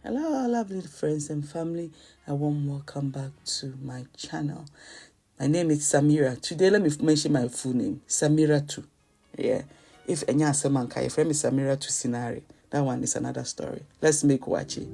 Hello, lovely friends and family. A warm welcome back to my channel. My name is Samira. Today, let me mention my full name, Samira 2. Yeah. If Enya Semanka, your friend is Samira 2 Sinari. That one is another story. Let's make watch it.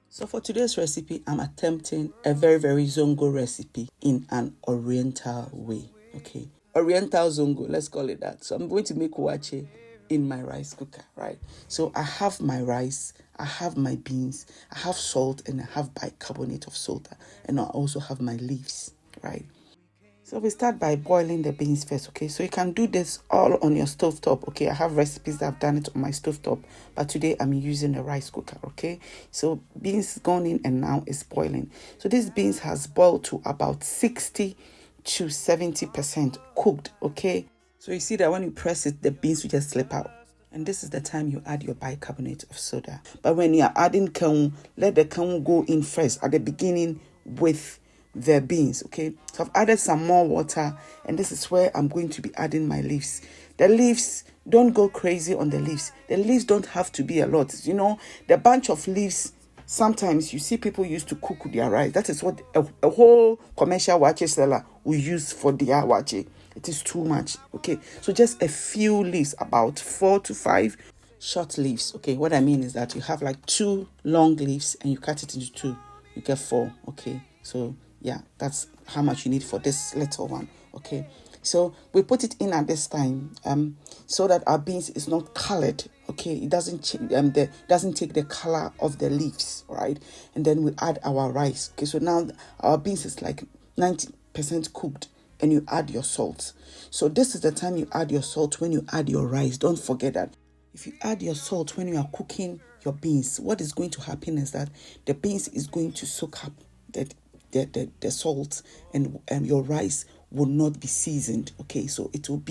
So for today's recipe, I'm attempting a very zongo recipe in an oriental way. Okay. Oriental zongo, let's call it that. So I'm going to make wache in my rice cooker, right? So I have my rice, I have my beans, I have salt, and I have bicarbonate of soda. And I also have my leaves, right? So we start by boiling the beans first, okay? So you can do this all on your stovetop, okay? I have recipes that I've done it on my stovetop, but today I'm using a rice cooker, okay? So beans gone in and now it's boiling. So this beans has boiled to about 60 to 70% cooked, okay? So you see that when you press it, the beans will just slip out. And this is the time you add your bicarbonate of soda. But when you are adding kaun, let the kaun go in first at the beginning with the beans, okay? So I've added some more water, and this is where I'm going to be adding my leaves. The leaves, don't go crazy on the leaves. The leaves don't have to be a lot. You know, the bunch of leaves, sometimes you see people used to cook with their rice. That is what a whole commercial wache seller will use for their wache. It is too much, okay? So just a few leaves, about 4 to 5 short leaves, okay? What I mean is that you have like 2 long leaves and you cut it into 2. You get 4, okay? So yeah, that's how much you need for this little one, okay? So we put it in at this time so that our beans is not colored, okay? It doesn't doesn't take the color of the leaves, right? And then we add our rice, okay? So now our beans is like 90% cooked, and you add your salt. So this is the time you add your salt when you add your rice. Don't forget that. If you add your salt when you are cooking your beans, what is going to happen is that the beans is going to soak up the salt, and your rice will not be seasoned, okay? So it will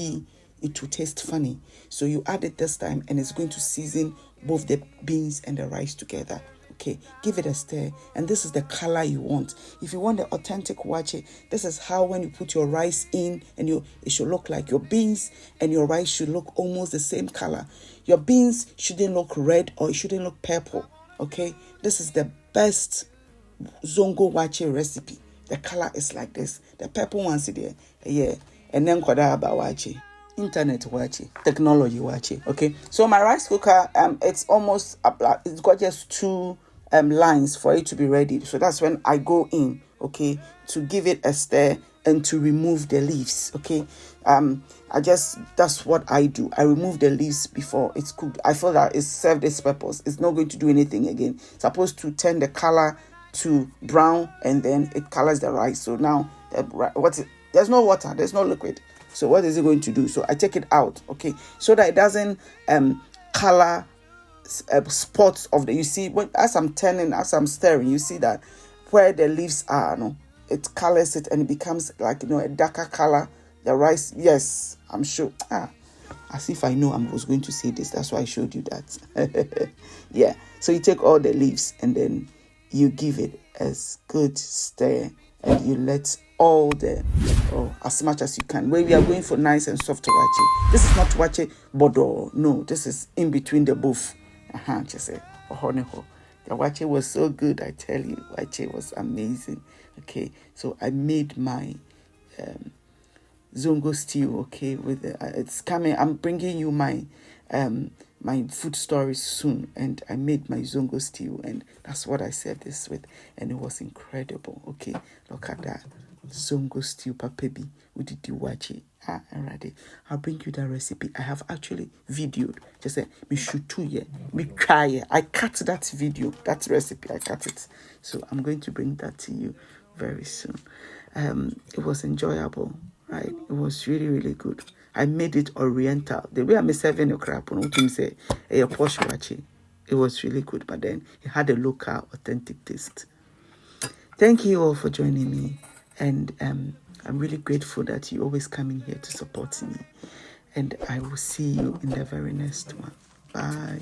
taste funny. So you add it this time and it's going to season both the beans and the rice together. Okay, give it a stir, and this is the color you want. If you want the authentic wache, this is how when you put your rice in, and it should look like your beans and your rice should look almost the same color. Your beans shouldn't look red or it shouldn't look purple. Okay, this is the best zongo wache recipe. The color is like this. The purple one's there, yeah, and then kwada about wache. Internet wache, technology wache. Okay, so my rice cooker, it's almost it's got just 2 lines for it to be ready. So that's when I go in, okay, to give it a stir and to remove the leaves, okay. That's what I do. I remove the leaves before it's cooked. I feel that it's served its purpose. It's not going to do anything again. It's supposed to turn the color to brown, and then it colors the rice. So now there's no water, there's no liquid. So what is it going to do? So I take it out, okay, so that it doesn't color spots of the, you see, as I'm stirring, you see that where the leaves are, no, it colors it and it becomes like, a darker color. The rice, yes, I'm sure. As if I know I was going to say this. That's why I showed you that. Yeah. So you take all the leaves and then you give it a good stir, and you let all as much as you can. Where we are going for nice and soft wache. This is not wache bodo. No, this is in between the both. Just say, the wache was so good, I tell you. Wache was amazing. Okay, so I made my zongo stew, okay, with it's coming. I'm bringing you my my food stories soon, and I made my zongo stew, and that's what I served this with, and it was incredible. Okay, look at that zongo stew, papebi. We did you watch it? Alrighty, I'll bring you that recipe. I have actually videoed. Just say me shoot me try. I cut that video, that recipe. I cut it, so I'm going to bring that to you very soon. It was enjoyable, right? It was really good. I made it oriental. The way I'm serving a crap on what say a posh wachi. It was really good, but then it had a local, authentic taste. Thank you all for joining me, and I'm really grateful that you always coming here to support me. And I will see you in the very next one. Bye.